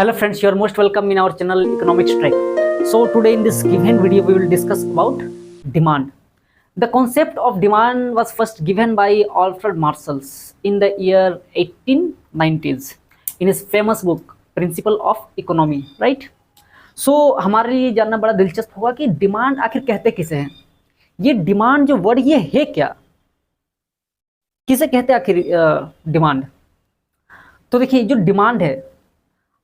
Hello friends, you are most welcome in our channel Economics Track. So today in this given video we will discuss about demand. The concept of demand was first given by Alfred Marshall in the year 1890s in his famous book Principle of Economy, right? So हमारे लिए जानना बड़ा दिलचस्प होगा कि demand आखिर कहते किसे हैं। ये डिमांड जो वर्ड ये है क्या, किसे कहते हैं आखिर डिमांड। तो देखिए जो डिमांड है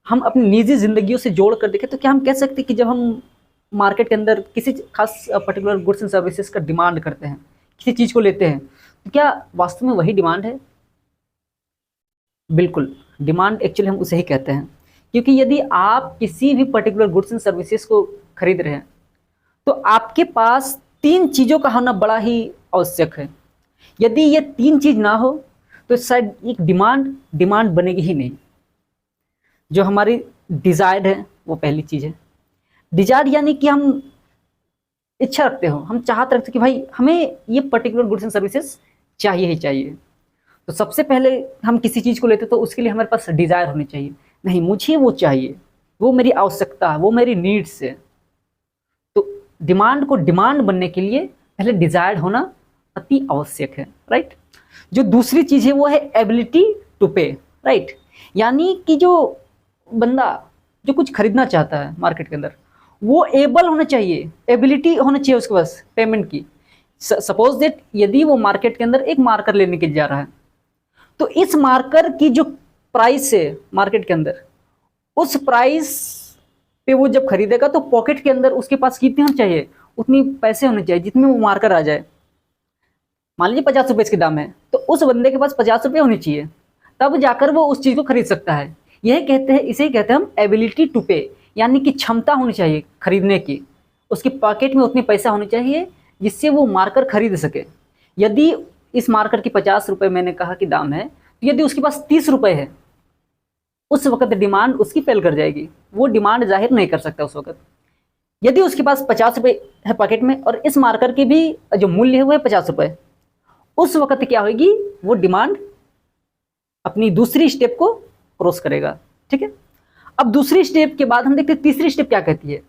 हम अपनी निजी जिंदगियों से जोड़ कर देखें तो क्या हम कह सकते हैं कि जब हम मार्केट के अंदर किसी खास पर्टिकुलर गुड्स एंड सर्विसेज का डिमांड करते हैं, किसी चीज़ को लेते हैं, तो क्या वास्तव में वही डिमांड है? बिल्कुल, डिमांड एक्चुअली हम उसे ही कहते हैं, क्योंकि यदि आप किसी भी पर्टिकुलर गुड्स एंड सर्विसेज को खरीद रहे हैं तो आपके पास तीन चीज़ों का होना बड़ा ही आवश्यक है। यदि ये तीन चीज़ ना हो तो शायद एक डिमांड बनेगी ही नहीं। जो हमारी डिज़ायर है वो पहली चीज़ है। डिज़ायर यानी कि हम इच्छा रखते हो, हम चाहते रखते कि भाई हमें ये पर्टिकुलर गुड्स एंड सर्विसेज चाहिए ही चाहिए। तो सबसे पहले हम किसी चीज़ को लेते तो उसके लिए हमारे पास डिज़ायर होनी चाहिए, नहीं मुझे वो चाहिए, वो मेरी आवश्यकता है, वो मेरी नीड्स है। तो डिमांड को डिमांड बनने के लिए पहले डिज़ायर होना अति आवश्यक है, राइट। जो दूसरी चीज़ है वो है एबिलिटी टू पे, राइट। यानी कि जो बंदा जो कुछ खरीदना चाहता है मार्केट के अंदर वो एबल होना चाहिए, एबिलिटी होना चाहिए उसके पास पेमेंट की। सपोज दैट यदि वो मार्केट के अंदर एक मार्कर लेने के जा रहा है तो इस मार्कर की जो प्राइस है मार्केट के अंदर, उस प्राइस पे वो जब खरीदेगा तो पॉकेट के अंदर उसके पास कितने होने चाहिए, उतनी पैसे होने चाहिए जितने वो मार्कर आ जाए। मान लीजिए 50 रुपये इसके दाम है तो उस बंदे के पास 50 रुपये होने चाहिए, तब जाकर वो उस चीज़ को खरीद सकता है। यही कहते हैं, इसे कहते हैं हम एबिलिटी टू पे, यानी कि क्षमता होनी चाहिए खरीदने की। उसके पॉकेट में उतने पैसा होने चाहिए जिससे वो मार्कर खरीद सके। यदि इस मार्कर की 50 रुपये मैंने कहा कि दाम है, तो यदि उसके पास 30 रुपये है उस वक्त डिमांड उसकी फेल कर जाएगी, वो डिमांड जाहिर नहीं कर सकता उस वक्त। यदि उसके पास 50 रुपये है पॉकेट में और इस मार्कर की भी जो मूल्य है वो है 50 रुपये, उस वक्त क्या होगी, वो डिमांड अपनी दूसरी स्टेप को क्रॉस करेगा, ठीक है। अब दूसरी स्टेप के बाद हम देखते हैं तीसरी स्टेप क्या कहती है।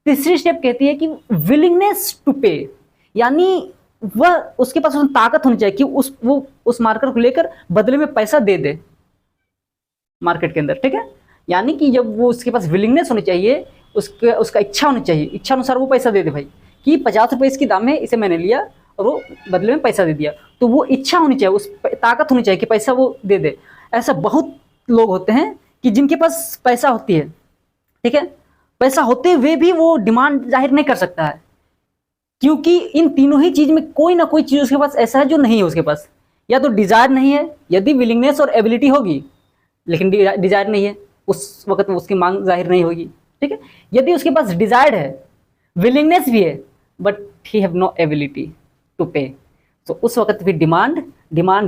तीसरी स्टेप कहती है कि विलिंगनेस टू पे, यानी वह उसके पास ताकत होनी चाहिए कि वो उस मार्कर को लेकर बदले में पैसा दे दे मार्केट के अंदर, ठीक है। यानी कि जब वो उसके पास विलिंगनेस होनी चाहिए, उसका इच्छा होनी चाहिए, इच्छा अनुसार वो पैसा दे दे भाई कि 50 रुपये इसकी दाम है, इसे मैंने लिया और वो बदले में पैसा दे दिया। तो वो इच्छा होनी चाहिए, उस ताकत होनी चाहिए कि पैसा वो दे दे। ऐसा बहुत लोग होते हैं कि जिनके पास पैसा होती है, ठीक है, पैसा होते हुए भी वो डिमांड जाहिर नहीं कर सकता है, क्योंकि इन तीनों ही चीज में कोई ना कोई चीज उसके पास ऐसा है जो नहीं है उसके पास। या तो डिजायर नहीं है, यदि विलिंगनेस और एबिलिटी होगी लेकिन डिजायर नहीं है, उस वक्त उसकी मांग जाहिर नहीं होगी, ठीक है। यदि उसके पास डिजायर है, विलिंगनेस भी है, but he have no ability to pay, तो उस वक्त भी डिमांड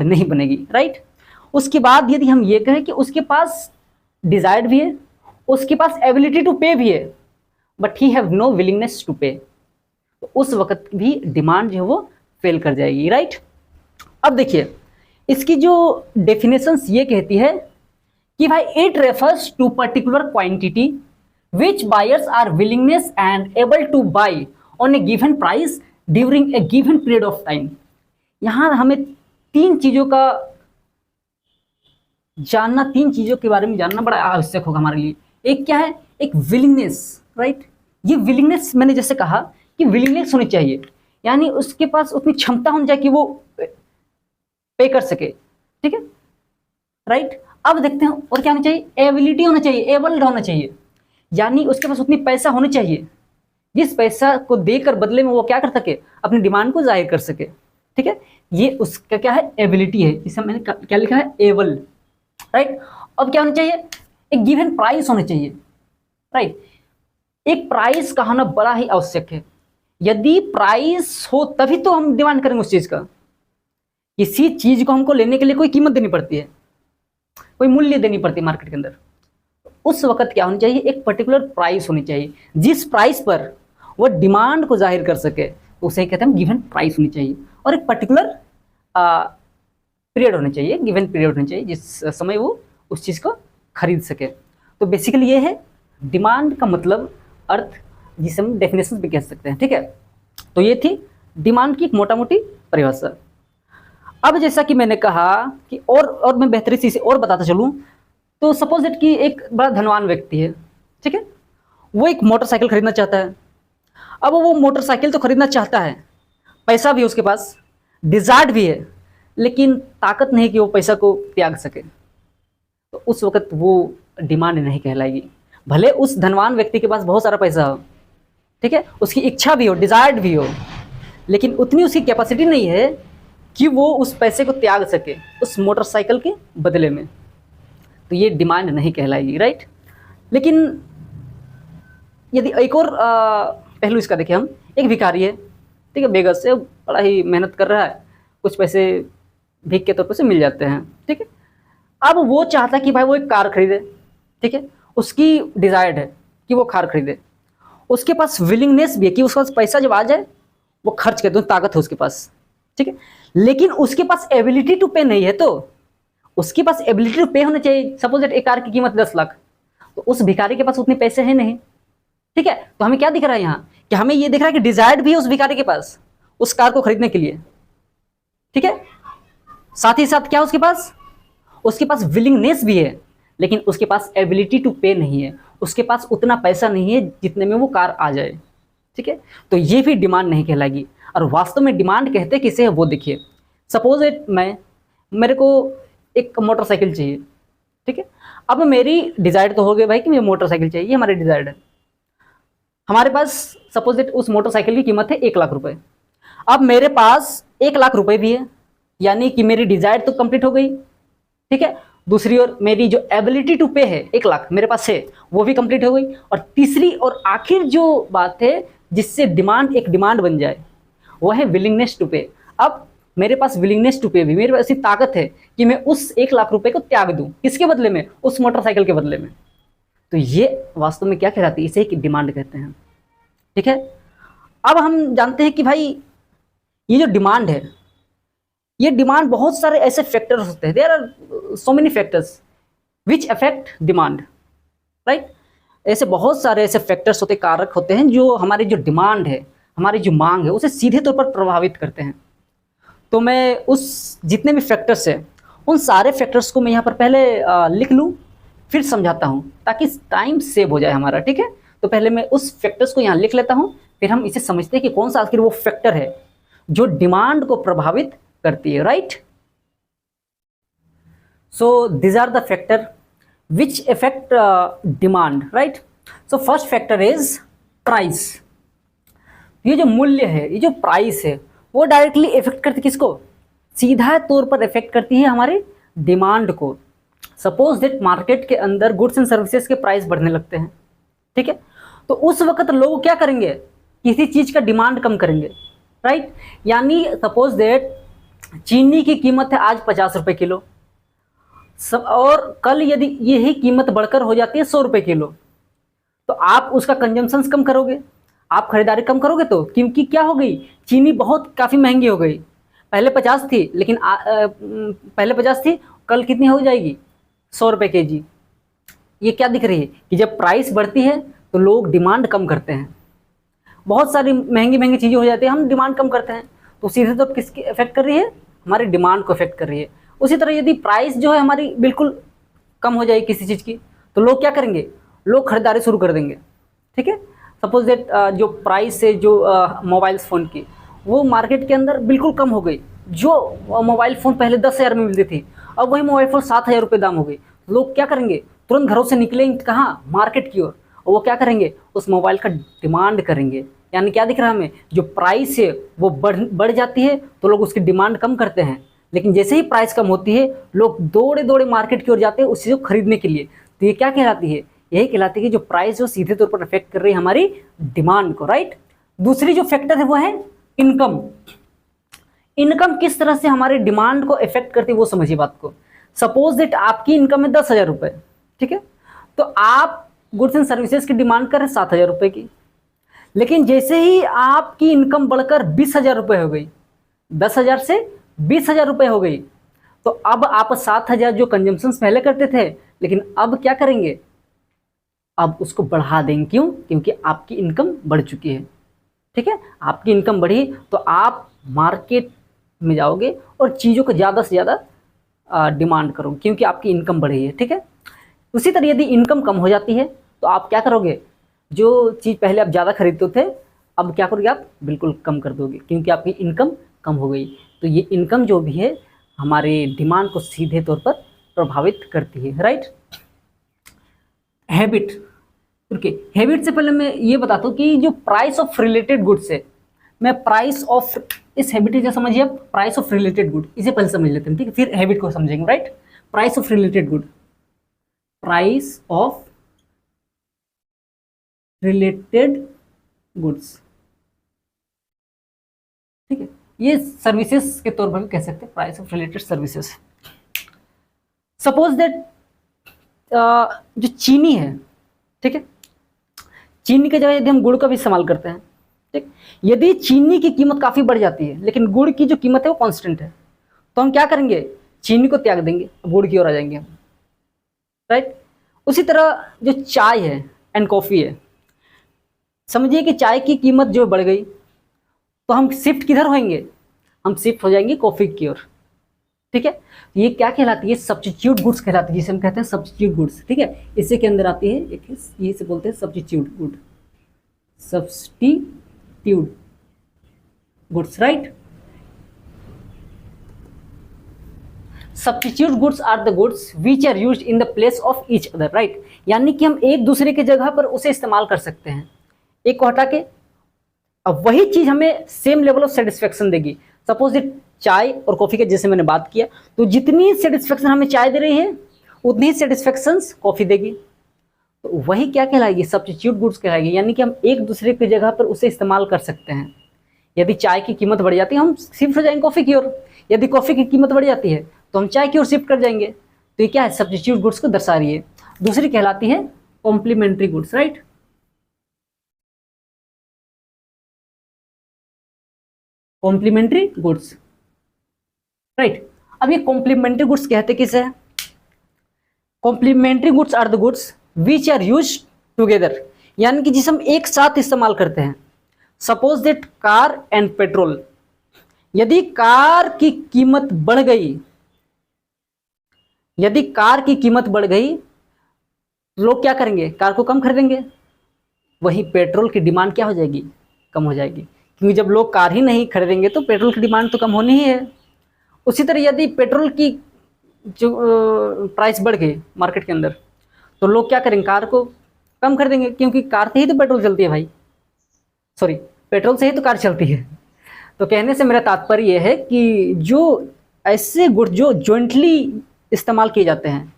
नहीं बनेगी, राइट। उसके बाद यदि हम ये कहें कि उसके पास डिजायर्ड भी है, उसके पास एबिलिटी टू पे भी है, but he have no willingness to pay, तो उस वक्त भी डिमांड जो है वो फेल कर जाएगी, राइट। अब देखिए इसकी जो डेफिनेशंस ये कहती है कि भाई it refers to particular quantity which buyers are willingness and able to buy on a given price during a given period of time. यहाँ हमें तीन चीज़ों के बारे में जानना बड़ा आवश्यक होगा हमारे लिए। एक क्या है, एक विलिंगनेस, राइट। ये विलिंगनेस मैंने जैसे कहा कि विलिंगनेस होनी चाहिए, यानी उसके पास उतनी क्षमता होनी चाहिए कि वो पे कर सके, ठीक है, राइट। अब देखते हैं और क्या होना चाहिए, एबिलिटी होना चाहिए, एबल होना चाहिए, यानी उसके पास उतनी पैसा होना चाहिए जिस पैसा को देकर बदले में वो क्या कर सके, अपनी डिमांड को जाहिर कर सके, ठीक है। ये उसका क्या है, एबिलिटी है, जिसे मैंने क्या लिखा है, एबल, राइट। अब क्या होना चाहिए, एक गिवन प्राइस होना चाहिए, राइट। एक प्राइस का होना बड़ा ही आवश्यक है। यदि प्राइस हो तभी तो हम डिमांड करेंगे उस चीज का। किसी चीज को हमको लेने के लिए कोई कीमत देनी पड़ती है, कोई मूल्य देनी पड़ती है मार्केट के अंदर। उस वक्त क्या होनी चाहिए, एक पर्टिकुलर प्राइस होनी चाहिए जिस प्राइस पर वो डिमांड को जाहिर कर सके, उसे कहते हैं गिवन प्राइस होनी चाहिए। और एक पर्टिकुलर पीरियड होना चाहिए, गिवन पीरियड होना चाहिए जिस समय वो उस चीज़ को खरीद सके। तो बेसिकली ये है डिमांड का मतलब, अर्थ, जिसे हम डेफिनेशन भी कह सकते हैं। ठीक है, तो ये थी डिमांड की एक मोटा मोटी परिभाषा। अब जैसा कि मैंने कहा कि और मैं बेहतरीन से इसे और बताता चलूँ, तो सपोज दैट कि एक बड़ा धनवान व्यक्ति है, ठीक है, वो एक मोटरसाइकिल खरीदना चाहता है। अब वो मोटरसाइकिल तो खरीदना चाहता है, पैसा भी उसके पास, डिजायर्ड भी है, लेकिन ताकत नहीं कि वो पैसा को त्याग सके। तो उस वक्त वो डिमांड नहीं कहलाएगी। भले उस धनवान व्यक्ति के पास बहुत सारा पैसा हो, ठीक है, उसकी इच्छा भी हो, डिजायर्ड भी हो, लेकिन उतनी उसकी कैपेसिटी नहीं है कि वो उस पैसे को त्याग सके उस मोटरसाइकिल के बदले में, तो ये डिमांड नहीं कहलाएगी, राइट। लेकिन यदि एक और पहलू इसका देखें हम, एक भिखारी है, ठीक है, बेघर से, बड़ा ही मेहनत कर रहा है, कुछ पैसे भीख के तौर पर से मिल जाते हैं, ठीक है। अब वो चाहता है कि भाई वो एक कार खरीदे, ठीक है, उसकी डिज़ायर्ड है कि वो कार खरीदे, उसके पास विलिंगनेस भी है कि उसके पास पैसा जब आ जाए वो खर्च कर दो, ताकत है उसके पास, ठीक है, लेकिन उसके पास एबिलिटी टू पे नहीं है। तो उसके पास एबिलिटी टू पे होना चाहिए। सपोज दैट एक कार की कीमत 10 लाख, तो उस भिखारी के पास उतने पैसे हैं नहीं, ठीक है। तो हमें क्या दिख रहा है यहाँ, कि हमें ये दिख रहा है कि डिजायर्ड भी है उस भिखारी के पास उस कार को खरीदने के लिए, ठीक है। साथ ही साथ क्या उसके पास विलिंगनेस भी है, लेकिन उसके पास एबिलिटी टू पे नहीं है, उसके पास उतना पैसा नहीं है जितने में वो कार आ जाए, ठीक है। तो ये भी डिमांड नहीं कहलाएगी। और वास्तव में डिमांड कहते किसे है वो देखिए। सपोज इट मेरे को एक मोटरसाइकिल चाहिए, ठीक है। अब मेरी डिजायर तो हो गई भाई कि मुझे मोटरसाइकिल चाहिए, ये हमारी डिजायर है। हमारे पास सपोज इट उस मोटरसाइकिल की कीमत है 1 लाख रुपए। अब मेरे पास 1 लाख रुपए भी है, यानी कि मेरी डिजायर तो कंप्लीट हो गई, ठीक है। दूसरी ओर मेरी जो एबिलिटी टू पे है 1 लाख मेरे पास है, वो भी कंप्लीट हो गई। और तीसरी और आखिर जो बात है जिससे डिमांड एक डिमांड बन जाए, वो है विलिंगनेस टू पे। अब मेरे पास विलिंगनेस टू पे भी, मेरे पास ऐसी ताकत है कि मैं उस 1 लाख रुपए को त्याग दूं, किसके बदले में, उस मोटरसाइकिल के बदले में। तो ये वास्तव में क्या कहलाती है, इसे एक डिमांड कहते हैं, ठीक है। अब हम जानते हैं कि भाई ये जो डिमांड है, ये डिमांड बहुत सारे ऐसे फैक्टर्स होते हैं, there are so many factors which affect demand, right. ऐसे बहुत सारे ऐसे फैक्टर्स होते, कारक होते हैं जो हमारी जो डिमांड है, हमारी जो मांग है, उसे सीधे तौर पर प्रभावित करते हैं। तो मैं उस जितने भी फैक्टर्स हैं उन सारे फैक्टर्स को मैं यहाँ पर पहले लिख लूँ, फिर समझाता हूँ, ताकि टाइम सेव हो जाए हमारा, ठीक है। तो पहले मैं उस फैक्टर्स को यहाँ लिख लेता हूँ, फिर हम इसे समझते हैं कि कौन सा आखिर वो फैक्टर है जो डिमांड को प्रभावित करती है, right. So this are the factor which affect demand, right. So first factor is price. ये जो मूल्य है, ये जो प्राइस है, वो डायरेक्टली इफेक्ट करती है किसको, सीधा तौर पर इफेक्ट करती है हमारे डिमांड को। सपोज दैट मार्केट के अंदर गुड्स एंड सर्विसेज के प्राइस बढ़ने लगते हैं, ठीक है, तो उस वक्त लोग क्या करेंगे, किसी चीज का डिमांड कम करेंगे, राइट। यानी सपोज दैट चीनी की कीमत है आज 50 रुपए किलो, और कल यदि यही कीमत बढ़कर हो जाती है 100 रुपए किलो, तो आप उसका कंजम्पशन कम करोगे, आप खरीदारी कम करोगे। तो क्योंकि क्या हो गई, चीनी बहुत काफ़ी महंगी हो गई। पहले 50 थी, लेकिन पहले 50 थी, कल कितनी हो जाएगी, 100 रुपये केजी। ये क्या दिख रही है कि जब प्राइस बढ़ती है तो लोग डिमांड कम करते हैं, बहुत सारी महंगी महंगी चीज़ें हो जाती है, हम डिमांड कम करते हैं। तो सीधे तो किसकी इफेक्ट कर रही है, हमारी डिमांड को इफेक्ट कर रही है। उसी तरह यदि प्राइस जो है हमारी बिल्कुल कम हो जाए किसी चीज़ की, तो लोग क्या करेंगे, लोग खरीदारी शुरू कर देंगे, ठीक है। सपोज दैट जो प्राइस है जो मोबाइल फ़ोन की, वो मार्केट के अंदर बिल्कुल कम हो गई। जो मोबाइल फ़ोन पहले 10,000 में मिलती थी, अब वही मोबाइल फ़ोन 7,000 रुपये दाम हो गई। लोग क्या करेंगे, तुरंत घरों से निकलेंगे कहाँ, मार्केट की ओर, और वो क्या करेंगे, उस मोबाइल का डिमांड करेंगे। यानी क्या दिख रहा है हमें, जो प्राइस है वो बढ़ जाती है तो लोग उसकी डिमांड कम करते हैं, लेकिन जैसे ही प्राइस कम होती है लोग दौड़े दौड़े मार्केट की ओर जाते हैं उस चीज़ को खरीदने के लिए। तो ये क्या कहलाती है, यही कहलाती है कि जो प्राइस जो सीधे तौर पर अफेक्ट कर रही है हमारी डिमांड को, राइट। दूसरी जो फैक्टर है वो है इनकम। इनकम किस तरह से हमारे डिमांड को अफेक्ट करती है वो समझिए बात को। सपोज दैट आपकी इनकम है 10,000 रुपये, ठीक है, तो आप गुड्स एंड सर्विसेज की डिमांड कर रहे हैं 7,000 रुपये की, लेकिन जैसे ही आपकी इनकम बढ़कर 20,000 रुपये हो गई, 10,000 से 20,000 रुपये हो गई, तो अब आप 7,000 जो कंजम्पशन पहले करते थे, लेकिन अब क्या करेंगे, अब उसको बढ़ा देंगे। क्यों? क्योंकि आपकी इनकम बढ़ चुकी है। ठीक है, आपकी इनकम बढ़ी तो आप मार्केट में जाओगे और चीज़ों को ज़्यादा से ज़्यादा डिमांड करोगे, क्योंकि आपकी इनकम बढ़ी है। ठीक है, उसी तरह यदि इनकम कम हो जाती है तो आप क्या करोगे? जो चीज़ पहले आप ज़्यादा खरीदते थे, अब क्या करोगे? आप बिल्कुल कम कर दोगे, क्योंकि आपकी इनकम कम हो गई। तो ये इनकम जो भी है हमारे डिमांड को सीधे तौर पर प्रभावित करती है। राइट। हैबिट। ओके, हैबिट से पहले मैं ये बताता हूँ कि जो प्राइस ऑफ रिलेटेड गुड्स है, मैं प्राइस ऑफ, इस हैबिट को समझिए आप, प्राइस ऑफ रिलेटेड गुड, इसे पहले समझ लेते हैं। ठीक है, फिर हैबिट को समझेंगे। Right. Price of related good, price of related goods. ठीक है, ये सर्विसेज के तौर पर भी कह सकते हैं, price of related services. Suppose that जो चीनी है, ठीक है, चीनी की जगह यदि हम गुड़ का भी इस्तेमाल करते हैं, ठीक, यदि चीनी की कीमत काफ़ी बढ़ जाती है लेकिन गुड़ की जो कीमत है वो कांस्टेंट है, तो हम क्या करेंगे? चीनी को त्याग देंगे, गुड़ की ओर आ जाएंगे हम। राइट। उसी तरह जो चाय है एंड कॉफ़ी है, समझिए कि चाय की कीमत जो बढ़ गई तो हम शिफ्ट किधर होंगे? हम शिफ्ट हो जाएंगे कॉफ़ी की ओर। ठीक है, ये क्या कहलाती है? सब्स्टिट्यूट गुड्स कहलाती है, जिसे हम कहते हैं सब्स्टिट्यूट गुड्स। ठीक है, इसी के अंदर आती है एक, ये से बोलते हैं substitute good, substitute goods. Right. Substitute goods are the goods which are used in the place of each other. Right, यानी कि हम एक दूसरे की जगह पर उसे इस्तेमाल कर सकते हैं, एक को हटा के, अब वही चीज हमें सेम लेवल ऑफ सेटिस्फेक्शन देगी। सपोज इट चाय और कॉफी के जैसे मैंने बात किया, तो जितनी सेटिस्फेक्शन हमें चाय दे रही है उतनी ही सेटिस्फेक्शन कॉफी देगी, तो वही क्या कहलाएगी? सब्स्टिट्यूट गुड्स कहलाएगी। यानी कि हम एक दूसरे की जगह पर उसे इस्तेमाल कर सकते हैं। यदि चाय की कीमत बढ़ जाती है हम शिफ्ट हो जाएंगे कॉफी की ओर, यदि कॉफी की कीमत बढ़ जाती है तो हम चाय की ओर शिफ्ट कर जाएंगे। तो ये क्या है? सब्स्टिट्यूट गुड्स को दर्शा रही है। दूसरी कहलाती है complementary goods. Right. Complementary goods. Right. अब ये कॉम्प्लीमेंट्री गुड्स कहते किसे हैं? Complementary goods are the goods which are use together, यानी कि जिसे हम एक साथ इस्तेमाल करते हैं। Suppose that car and petrol, यदि कार की कीमत बढ़ गई, यदि कार की कीमत बढ़ गई लोग क्या करेंगे? कार को कम खरीदेंगे। वही पेट्रोल की डिमांड क्या हो जाएगी? कम हो जाएगी, क्योंकि जब लोग कार ही नहीं खरीदेंगे तो पेट्रोल की डिमांड तो कम होनी ही है। उसी तरह यदि पेट्रोल की जो प्राइस बढ़ गई मार्केट के अंदर, तो लोग क्या करेंगे? कार को कम खरीदेंगे, क्योंकि कार से ही तो पेट्रोल चलती है भाई, सॉरी, पेट्रोल से ही तो कार चलती है। तो कहने से मेरा तात्पर्य यह है कि जो ऐसे गुड जो जॉइंटली इस्तेमाल किए जाते हैं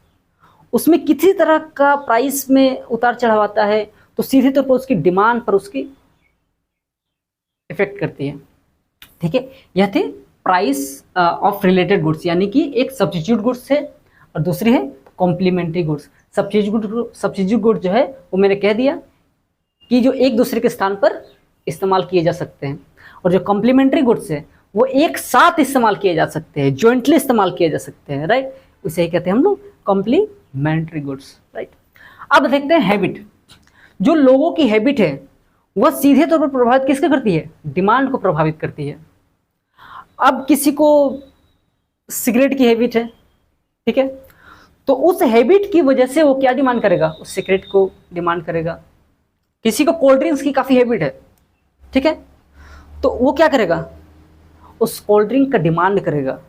उसमें किसी तरह का प्राइस में उतार चढ़ाव आता है तो सीधे तौर पर उसकी डिमांड पर उसकी इफेक्ट करती है। ठीक है, यह थे प्राइस ऑफ रिलेटेड गुड्स, यानी कि एक सब्स्टिट्यूट गुड्स है और दूसरी है कॉम्प्लीमेंट्री गुड्स। सब्स्टिट्यूट गुड जो है वो मैंने कह दिया कि जो एक दूसरे के स्थान पर इस्तेमाल किए जा सकते हैं, और जो कॉम्प्लीमेंट्री गुड्स है वो एक साथ इस्तेमाल किए जा सकते हैं, जॉइंटली इस्तेमाल किए जा सकते हैं। राइट, उसे ही कहते हैं हम लोग कॉम्प्लीमेंट्री गुड्स। राइट। अब देखते हैं हैबिट। जो लोगों की हैबिट है वह सीधे तौर पर प्रभावित किसको करती है? डिमांड को प्रभावित करती है। अब किसी को सिगरेट की हैबिट है, ठीक है, तो उस हैबिट की वजह से वो क्या डिमांड करेगा? उस सिगरेट को डिमांड करेगा। किसी को कोल्ड ड्रिंक्स की काफ़ी हैबिट है, ठीक है, तो वो क्या करेगा? उस कोल्ड ड्रिंक का डिमांड करेगा।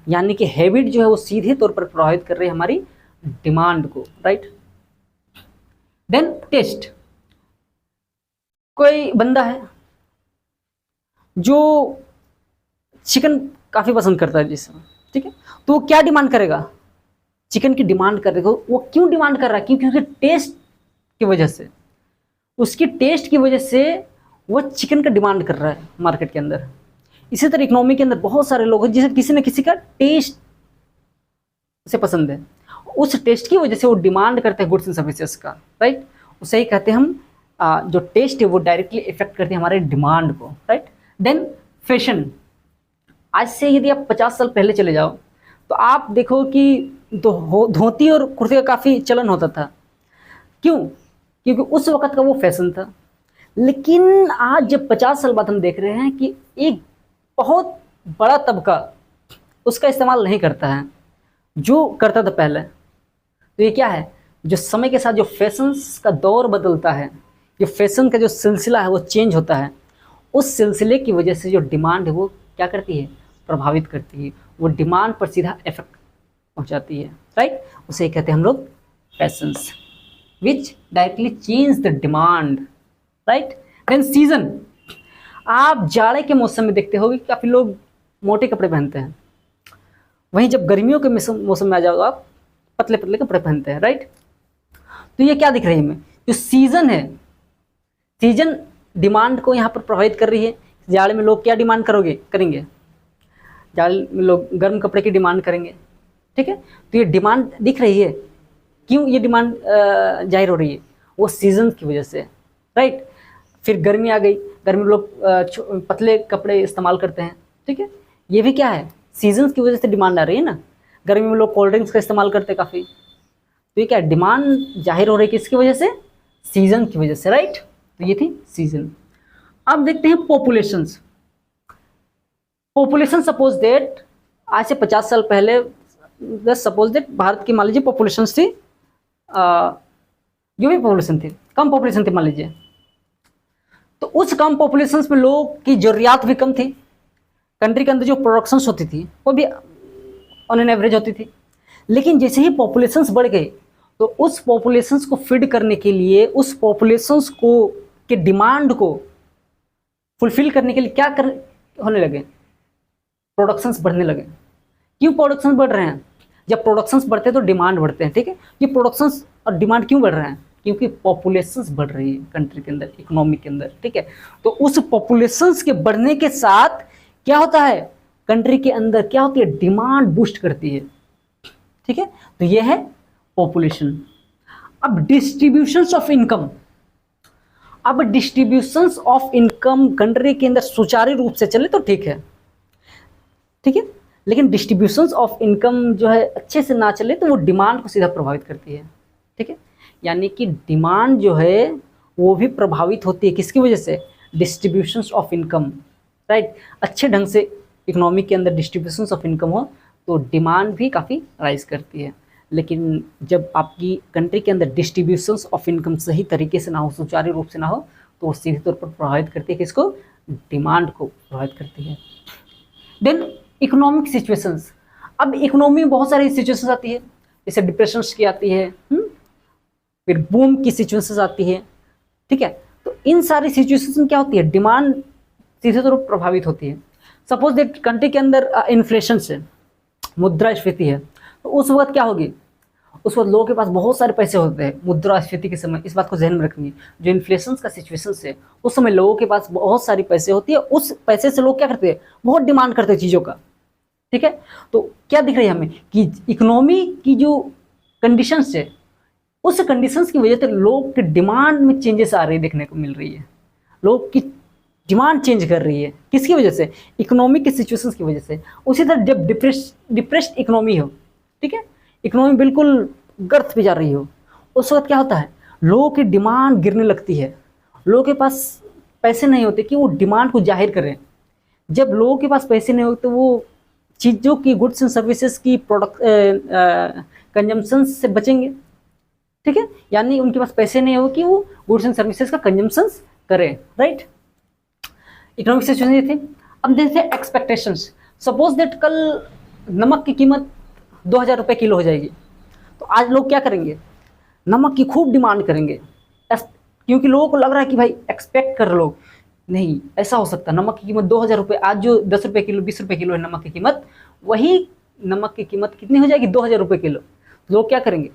यानी कि हैबिट जो है वो सीधे तौर पर प्रभावित कर रही है हमारी डिमांड को। राइट। Then taste. कोई बंदा है जो चिकन काफ़ी पसंद करता है जिस समय, ठीक है, तो वो क्या डिमांड करेगा? चिकन की डिमांड करेगा। वो क्यों डिमांड कर रहा है? क्योंकि उसके टेस्ट की वजह से, उसकी टेस्ट की वजह से वो चिकन का डिमांड कर रहा है मार्केट के अंदर। इसी तरह इकोनॉमी के अंदर बहुत सारे लोग हैं जिसे किसी न किसी का टेस्ट उसे पसंद है, उस टेस्ट की वजह से वो डिमांड करते हैं गुड्स एंड सर्विसेज का। राइट, उसे ही कहते हैं हम जो टेस्ट है वो डायरेक्टली इफेक्ट करती है हमारे डिमांड को। राइट। Then fashion. आज से यदि आप 50 साल पहले चले जाओ तो आप देखो कि धोती और कुर्ते का काफ़ी चलन होता था। क्यों? क्योंकि उस वक्त का वो फैशन था। लेकिन आज जब 50 साल बाद हम देख रहे हैं कि एक बहुत बड़ा तबका उसका इस्तेमाल नहीं करता है जो करता था पहले। तो ये क्या है, जो समय के साथ जो फैशंस का दौर बदलता है, जो फैशन का जो सिलसिला है वो चेंज होता है, उस सिलसिले की वजह से जो डिमांड है वो क्या करती है, प्रभावित करती है। वो डिमांड पर सीधा इफेक्ट पहुंचाती है, राइट। उसे कहते हैं हम लोग fashions which directly change the demand, right. Then season, आप जाड़े के मौसम में देखते होगे काफ़ी लोग मोटे कपड़े पहनते हैं, वहीं जब गर्मियों के मौसम में आ जाओ आप पतले पतले कपड़े पहनते हैं, राइट। तो ये क्या दिख रही है हमें, जो सीजन है, सीजन डिमांड को यहाँ पर प्रभावित कर रही है। जाड़े में लोग क्या डिमांड करेंगे, जाड़े में लोग गर्म कपड़े की डिमांड करेंगे, ठीक है। तो ये डिमांड दिख रही है, क्यों ये डिमांड जाहिर हो रही है, वो सीजन की वजह से, राइट। फिर गर्मी आ गई, गर्मी में लोग पतले कपड़े इस्तेमाल करते हैं, ठीक है। ये भी क्या है, सीजन की वजह से डिमांड आ रही है ना। गर्मी में लोग कोल्ड ड्रिंक्स का इस्तेमाल करते हैं काफ़ी, तो ये क्या डिमांड जाहिर हो रही है किसकी वजह से, सीजन की वजह से, राइट। तो ये थी सीजन। अब देखते हैं पॉपुलेशंस। पॉपुलेशन सपोज दैट आज से 50 साल पहले सपोज दैट भारत की मान लीजिए पॉपुलेशन थी, जो भी पॉपुलेशन थी, कम पॉपुलेशन थी मान लीजिए, तो उस कम पॉपुलेशन में लोग की जरूरियात भी कम थी। कंट्री के अंदर जो प्रोडक्शंस होती थी वो भी ऑन एन एवरेज होती थी। लेकिन जैसे ही पॉपुलेशंस बढ़ गए तो उस पॉपुलेशंस को फीड करने के लिए, उस पॉपुलेशंस को के डिमांड को फुलफिल करने के लिए क्या होने लगे, प्रोडक्शंस बढ़ने लगे। क्यों प्रोडक्शंस बढ़ रहे हैं, जब प्रोडक्शंस बढ़ते हैं तो डिमांड बढ़ते हैं, ठीक है। ये प्रोडक्शंस और डिमांड क्यों बढ़ रहे हैं, क्योंकि पॉपुलेशंस बढ़ रही है कंट्री के अंदर, इकोनॉमी के अंदर, ठीक है। तो उस पॉपुलेशंस के बढ़ने के साथ क्या होता है, कंट्री के अंदर क्या होती है, डिमांड बूस्ट करती है, ठीक है। तो ये है पॉपुलेशन। अब डिस्ट्रीब्यूशंस ऑफ इनकम, अब डिस्ट्रीब्यूशंस ऑफ इनकम कंट्री के अंदर सुचारू रूप से चले तो ठीक है, ठीक है। लेकिन डिस्ट्रीब्यूशंस ऑफ इनकम जो है अच्छे से ना चले तो वो डिमांड को सीधा प्रभावित करती है, ठीक है। यानी कि डिमांड जो है वो भी प्रभावित होती है किसकी वजह से, डिस्ट्रीब्यूशंस ऑफ इनकम, राइट। अच्छे ढंग से इकोनॉमी के अंदर डिस्ट्रीब्यूशंस ऑफ इनकम हो तो डिमांड भी काफ़ी राइज करती है। लेकिन जब आपकी कंट्री के अंदर डिस्ट्रीब्यूशंस ऑफ इनकम सही तरीके से ना हो, सुचारू रूप से ना हो, तो वो सीधे तौर पर प्रभावित करती है किसको, डिमांड को प्रभावित करती है। देन इकोनॉमिक सिचुएशंस, अब इकोनॉमी में बहुत सारी सिचुएशंस आती है, जैसे डिप्रेशंस की आती है, फिर बूम की सिचुएशंस आती है, ठीक है। तो इन सारी सिचुएशंस में क्या होती है, डिमांड सीधे तौर पर प्रभावित होती है। सपोज दैट कंट्री के अंदर इन्फ्लेशन से मुद्रास्फीति है, तो उस वक्त क्या होगी, उस वक्त लोगों के पास बहुत सारे पैसे होते हैं मुद्रास्फीति के समय। इस बात को ध्यान में रखनी, जो इन्फ्लेशन का सिचुएशन है उस समय लोगों के पास बहुत सारी पैसे होती है, उस पैसे से लोग क्या करते हैं, बहुत डिमांड करते हैं चीज़ों का, ठीक है। तो क्या दिख रही है हमें कि इकोनॉमी की जो कंडीशंस है, उस कंडीशंस की वजह से लोग के डिमांड में चेंजेस आ रही है, देखने को मिल रही है। लोग की डिमांड चेंज कर रही है किसकी वजह से, इकोनॉमिक की सिचुएशंस की वजह से। उसी तरह जब डिप्रेस्ड इकोनॉमी हो, ठीक है, इकोनॉमी बिल्कुल गर्त पे जा रही हो, उस वक्त क्या होता है, लोगों की डिमांड गिरने लगती है। लोगों के पास पैसे नहीं होते कि वो डिमांड को जाहिर करें। जब लोगों के पास पैसे नहीं होते तो वो चीज़ों की, गुड्स एंड सर्विसेज की प्रोडक्ट कंजम्पशन से बचेंगे, ठीक है। यानी उनके पास पैसे नहीं हो कि वो गुड्स एंड सर्विसेज का कंजम्पशन करें, राइट। इकोनॉमिक सिचुएशन ये थी। अब देखते हैं एक्सपेक्टेशंस। सपोज दैट कल नमक की कीमत 2000 रुपये किलो हो जाएगी, तो आज लोग क्या करेंगे, नमक की खूब डिमांड करेंगे, क्योंकि लोगों को लग रहा है कि भाई एक्सपेक्ट कर लोग, नहीं ऐसा हो सकता, नमक की कीमत 2000 रुपये, आज जो 10 रुपये किलो 20 रुपये किलो है नमक की कीमत, वही नमक की कीमत कितनी हो जाएगी, 2000 रुपये किलो। लोग क्या करेंगे,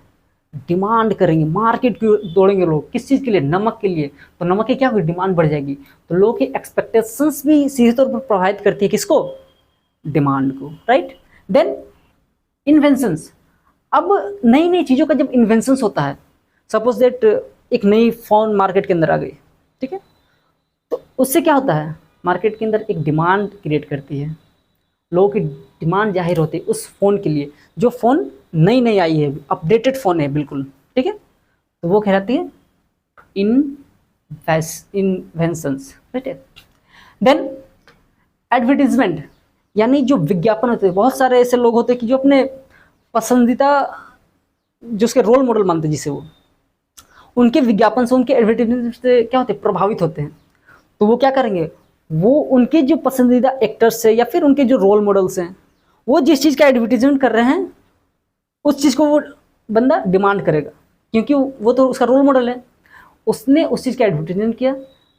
डिमांड करेंगे, मार्केट की दौड़ेंगे लोग, किस चीज़ के लिए, नमक के लिए। तो नमक की क्या होगी, डिमांड बढ़ जाएगी। तो लोगों की एक्सपेक्टेशंस भी सीधे तौर पर प्रभावित करती है किसको, डिमांड को, राइट। देन इन्वेंशंस, अब नई नई चीज़ों का जब इन्वेंशंस होता है, सपोज दैट एक नई फ़ोन मार्केट के अंदर आ गई, ठीक है, तो उससे क्या होता है, मार्केट के अंदर एक डिमांड क्रिएट करती है, लोगों की डिमांड जाहिर होती है उस फ़ोन के लिए, जो फ़ोन नई नई आई है, अपडेटेड फ़ोन है बिल्कुल, ठीक है। तो वो कहलाती है इन्वेंशंस, राइट है। देन एडवर्टीजमेंट, यानी जो विज्ञापन होते हैं, बहुत सारे ऐसे लोग होते हैं कि जो अपने पसंदीदा जो उसके रोल मॉडल मानते हैं, जिसे वो उनके विज्ञापन से, उनके एडवर्टीजमेंट से क्या होते हैं, प्रभावित होते हैं। तो वो क्या करेंगे, वो उनके जो पसंदीदा एक्टर्स है या फिर उनके जो रोल मॉडल्स हैं, वो जिस चीज़ का एडवर्टीजमेंट कर रहे हैं उस चीज़ को वो बंदा डिमांड करेगा, क्योंकि वो तो उसका रोल मॉडल है, उसने उस चीज़ का एडवर्टीजमेंट किया।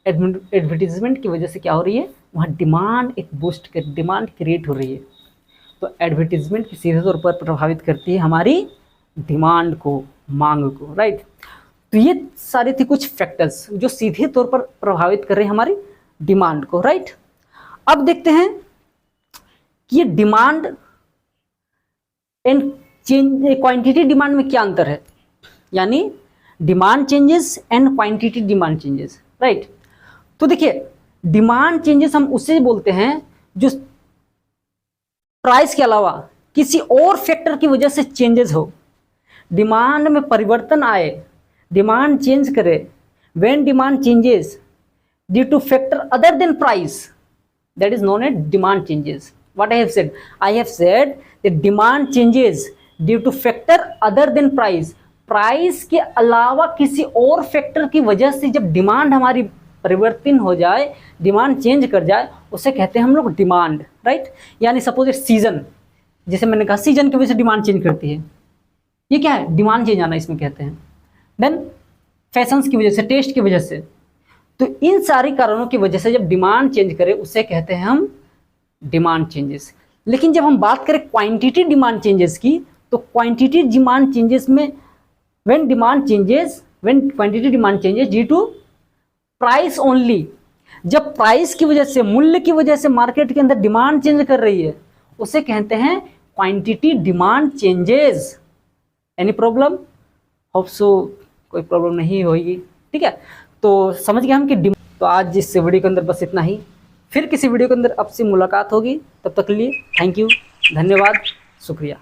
एडवर्टीजमेंट की वजह से क्या हो रही है, वहाँ डिमांड एक बूस्ट कर, डिमांड क्रिएट हो रही है। तो एडवर्टीजमेंट की सीधे तौर पर प्रभावित करती है हमारी डिमांड को, मांग को, राइट। तो ये सारे थे कुछ फैक्टर्स जो सीधे तौर पर प्रभावित कर रहे हैं हमारी डिमांड को, राइट। अब देखते हैं कि ये demand and change, quantity demand में क्या अंतर है, यानी demand changes and quantity demand changes, right. तो देखिए, डिमांड चेंजेस हम उसे बोलते हैं जो प्राइस के अलावा किसी और फैक्टर की वजह से चेंजेस हो, डिमांड में परिवर्तन आए, डिमांड चेंज करे। When demand changes due two factor other than price, that is known as demand changes. What I have said? I have said that demand changes due to factor other than price. Price के अलावा किसी और factor की वजह से जब demand हमारी परिवर्तन हो जाए, डिमांड चेंज कर जाए, उसे कहते हैं हम लोग डिमांड, राइट। यानी सपोज सीजन, जैसे मैंने कहा सीजन की वजह से डिमांड चेंज करती है, ये क्या है, डिमांड चेंज आना इसमें कहते हैं। देन फैशंस की वजह से, टेस्ट की वजह से, तो इन सारी कारणों की वजह से जब डिमांड चेंज करे उसे कहते हैं हम डिमांड चेंजेस। लेकिन जब हम बात करें क्वांटिटी डिमांड चेंजेस की, तो क्वांटिटी डिमांड चेंजेस में when quantity demand changes due to price only, जब प्राइस की वजह से, मूल्य की वजह से मार्केट के अंदर डिमांड चेंज कर रही है, उसे कहते हैं quantity demand changes. Any problem? Hope so कोई प्रॉब्लम नहीं होगी, ठीक है। तो समझ गए हम कि तो आज इस वीडियो के अंदर बस इतना ही। फिर किसी वीडियो के अंदर आपसे मुलाकात होगी, तब तक के लिए थैंक यू, धन्यवाद, शुक्रिया।